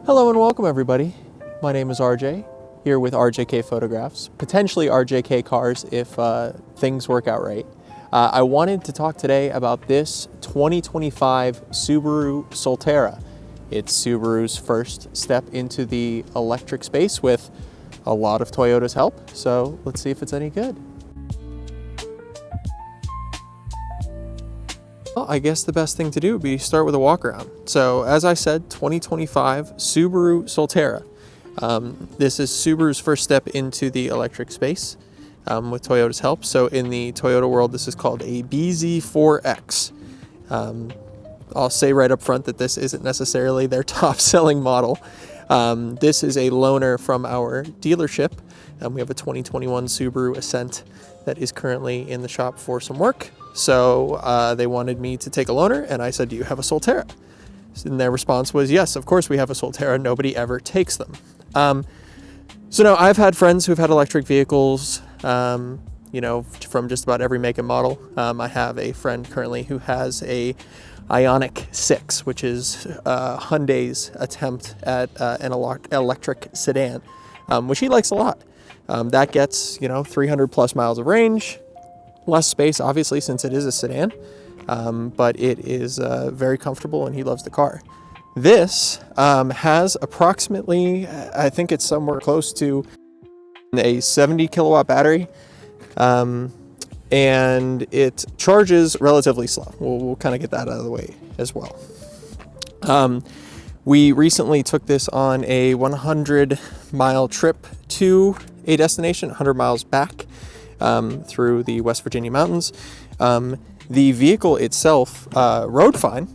Hello and welcome everybody. My name is RJ, here with RJK Photographs, potentially RJK Cars if things work out right. I wanted to talk today about this 2025 Subaru Solterra. It's Subaru's first step into the electric space with a lot of Toyota's help, so let's see if it's any good. Well, I guess the best thing to do would be start with a walk around. So as I said, 2025 Subaru Solterra. This is Subaru's first step into the electric space with Toyota's help. So in the Toyota world, this is called a BZ4X. I'll say right up front that this isn't necessarily their top selling model. This is a loaner from our dealership. We have a 2021 Subaru Ascent that is currently in the shop for some work. So they wanted me to take a loaner, and I said, do you have a Solterra? And their response was, yes, of course we have a Solterra. Nobody ever takes them. So now I've had friends who've had electric vehicles, from just about every make and model. I have a friend currently who has a Ioniq 6, which is Hyundai's attempt at an electric sedan, which he likes a lot. That gets, 300 plus miles of range. Less space, obviously, since it is a sedan, but it is very comfortable and he loves the car. This has approximately, I think it's somewhere close to a 70 kilowatt battery, and it charges relatively slow. We'll kind of get that out of the way as well. We recently took this on a 100-mile trip to a destination, 100 miles back. Through the West Virginia mountains. The vehicle itself rode fine.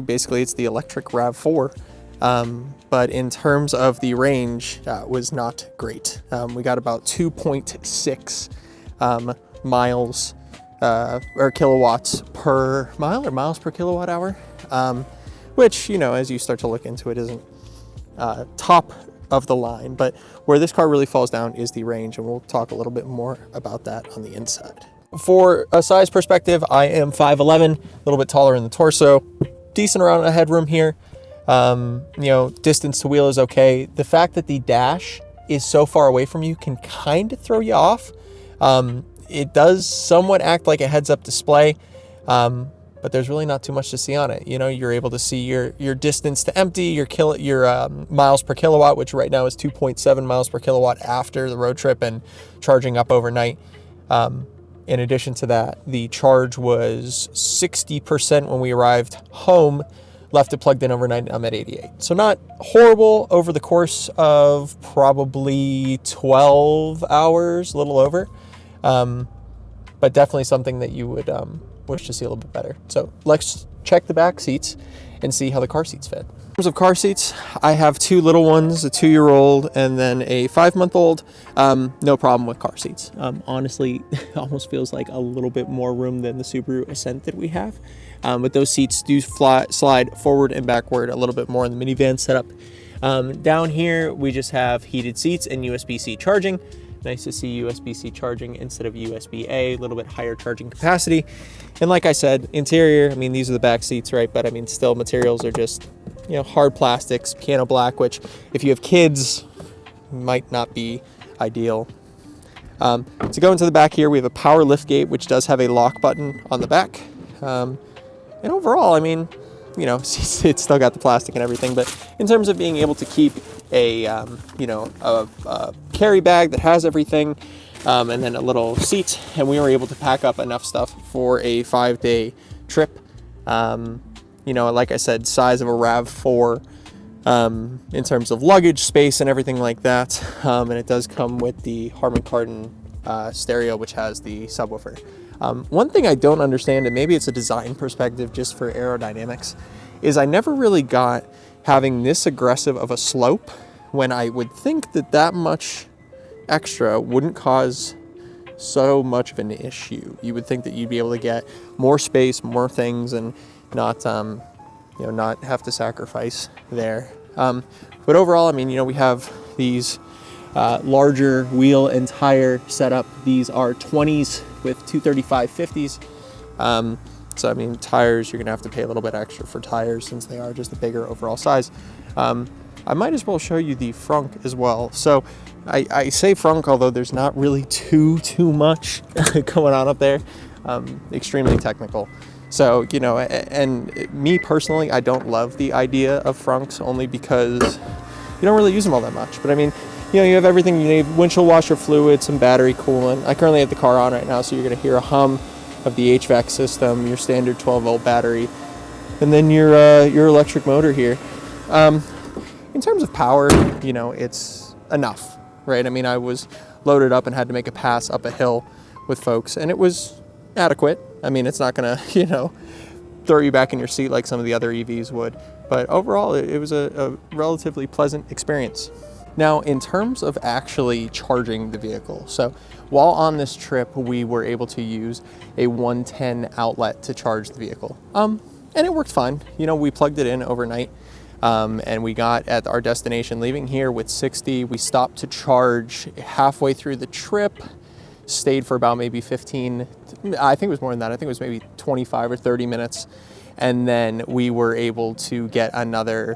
Basically it's the electric RAV4. But in terms of the range, was not great. We got about 2.6 miles or kilowatts per mile or miles per kilowatt hour, which, as you start to look into it, isn't top of the line, but where this car really falls down is the range, and we'll talk a little bit more about that on the inside. For a size perspective, I am 5'11", a little bit taller in the torso, decent amount of headroom here. Distance to wheel is okay. The fact that the dash is so far away from you can kind of throw you off. It does somewhat act like a heads-up display, but there's really not too much to see on it. You're able to see your distance to empty, your miles per kilowatt, which right now is 2.7 miles per kilowatt after the road trip and charging up overnight. In addition to that, the charge was 60% when we arrived home, left it plugged in overnight, and I'm at 88. So not horrible over the course of probably 12 hours, a little over, but definitely something that you would wish to see a little bit better. So let's check the back seats and see how the car seats fit. In terms of car seats, I have two little ones, a 2-year-old and then a 5-month-old. No problem with car seats. Honestly, it almost feels like a little bit more room than the Subaru Ascent that we have. But those seats do slide forward and backward a little bit more in the minivan setup. Down here, we just have heated seats and USB-C charging. Nice to see USB-C charging instead of USB-A, a little bit higher charging capacity. And like I said, interior, these are the back seats, right? But still materials are just, hard plastics, piano black, which if you have kids, might not be ideal. To go into the back here, we have a power lift gate, which does have a lock button on the back. And overall, it's still got the plastic and everything, but in terms of being able to keep a carry bag that has everything, and then a little seat, and we were able to pack up enough stuff for a 5-day trip. Like I said, size of a RAV4, in terms of luggage space and everything like that. And it does come with the Harman Kardon stereo, which has the subwoofer. One thing I don't understand, and maybe it's a design perspective just for aerodynamics, is I never really got having this aggressive of a slope when I would think that much extra wouldn't cause so much of an issue. You would think that you'd be able to get more space, more things, and not have to sacrifice there. But overall, we have these larger wheel and tire setup. These are 20s with 235 50s. So tires, you're gonna have to pay a little bit extra for tires since they are just a bigger overall size. I might as well show you the frunk as well. So I say frunk, although there's not really too much going on up there. Extremely technical. So, you know, and me personally, I don't love the idea of frunks only because you don't really use them all that much. But I mean, you know, you have everything you need: windshield washer fluid, some battery coolant. I currently have the car on right now, so you're going to hear a hum of the HVAC system, your standard 12-volt battery, and then your electric motor here. In terms of power, you know, it's enough, right? I mean, I was loaded up and had to make a pass up a hill with folks, and it was adequate. I mean, it's not gonna, you know, throw you back in your seat like some of the other EVs would, but overall it was a relatively pleasant experience. Now, in terms of actually charging the vehicle, so while on this trip, we were able to use a 110 outlet to charge the vehicle. And it worked fine. You know, we plugged it in overnight, and we got at our destination leaving here with 60. We stopped to charge halfway through the trip, stayed for about maybe 15, I think it was more than that. I think it was maybe 25 or 30 minutes. And then we were able to get another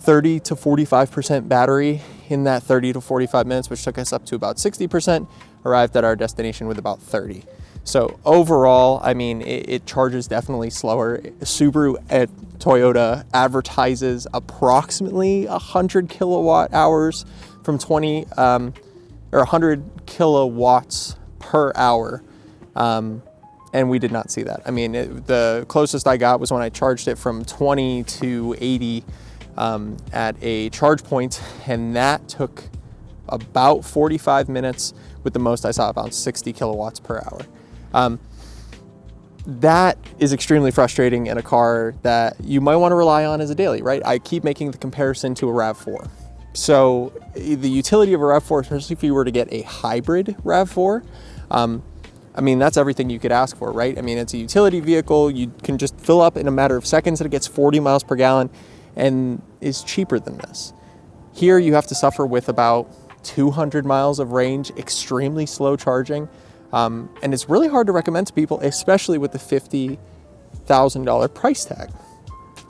30 to 45% battery in that 30 to 45 minutes, which took us up to about 60%, arrived at our destination with about 30. So overall, I mean, it charges definitely slower. Subaru at Toyota advertises approximately 100 kilowatt hours from 20, or 100 kilowatts per hour. And we did not see that. I mean, the closest I got was when I charged it from 20 to 80 at a charge point, and that took about 45 minutes, with the most I saw about 60 kilowatts per hour. That is extremely frustrating in a car that you might want to rely on as a daily, right? I keep making the comparison to a RAV4. So the utility of a RAV4, especially if you were to get a hybrid RAV4, I mean, that's everything you could ask for, right? I mean, it's a utility vehicle. You can just fill up in a matter of seconds and it gets 40 miles per gallon and is cheaper than this. Here you have to suffer with about 200 miles of range, extremely slow charging. And it's really hard to recommend to people, especially with the $50,000 price tag.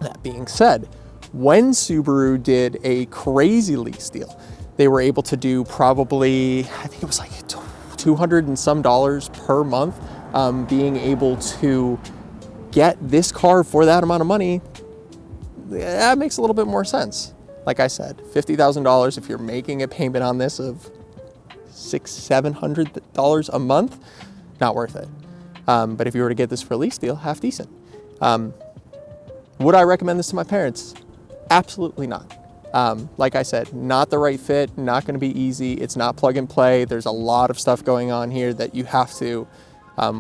That being said, when Subaru did a crazy lease deal, they were able to do probably, I think it was like $200 and some per month, being able to get this car for that amount of money. That makes a little bit more sense. Like I said, $50,000, if you're making a payment on this of $600-700 a month, not worth it. But if you were to get this for a lease deal, half decent. Would I recommend this to my parents? Absolutely not. Like I said, not the right fit, not going to be easy. It's not plug and play. There's a lot of stuff going on here that you have to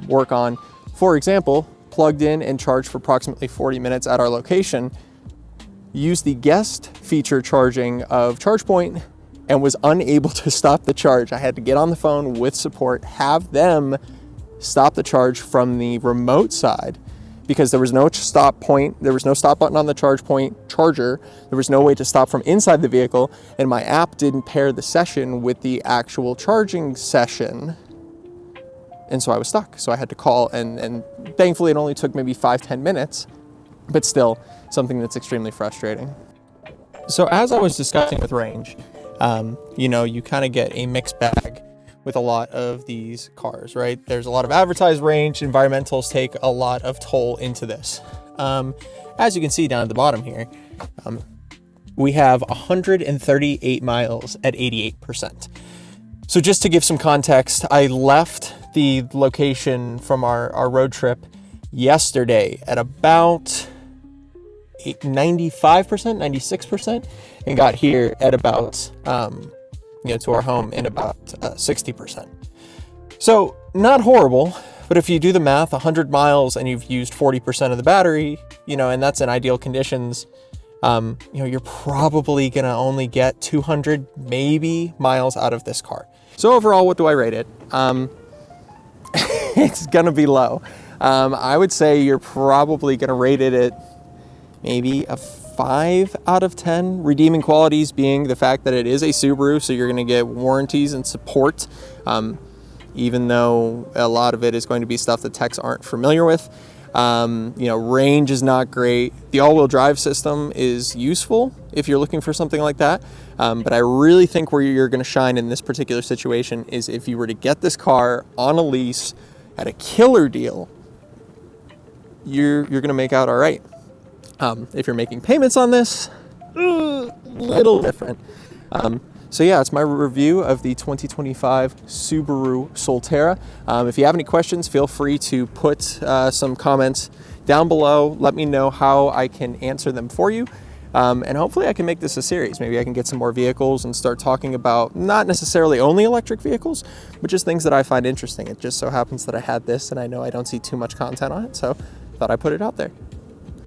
work on. For example, plugged in and charged for approximately 40 minutes at our location, used the guest feature charging of ChargePoint and was unable to stop the charge. I had to get on the phone with support, have them stop the charge from the remote side, because there was no stop point, there was no stop button on the ChargePoint charger, there was no way to stop from inside the vehicle, and my app didn't pair the session with the actual charging session, and so I was stuck. So I had to call, and thankfully it only took maybe 5-10 minutes, but still something that's extremely frustrating. So as I was discussing with range, you know, you kind of get a mixed bag with a lot of these cars, right? There's a lot of advertised range. Environmentals take a lot of toll into this. As you can see down at the bottom here, we have 138 miles at 88%. So just to give some context, I left the location from our road trip yesterday at about 95%, 96%, and got here at about, to our home in about 60%. So not horrible, but if you do the math, 100 miles and you've used 40% of the battery, and that's in ideal conditions, you're probably going to only get 200 maybe miles out of this car. So overall, what do I rate it? It's going to be low. I would say you're probably going to rate it at maybe a 5 out of 10. Redeeming qualities being the fact that it is a Subaru, so you're going to get warranties and support, even though a lot of it is going to be stuff that techs aren't familiar with. You know, range is not great. The all-wheel drive system is useful if you're looking for something like that. But I really think where you're going to shine in this particular situation is if you were to get this car on a lease at a killer deal, you're going to make out all right. If you're making payments on this, little different. So yeah, it's my review of the 2025 Subaru Solterra. If you have any questions, feel free to put some comments down below. Let me know how I can answer them for you. And hopefully I can make this a series. Maybe I can get some more vehicles and start talking about not necessarily only electric vehicles, but just things that I find interesting. It just so happens that I had this and I know I don't see too much content on it, so I thought I'd put it out there.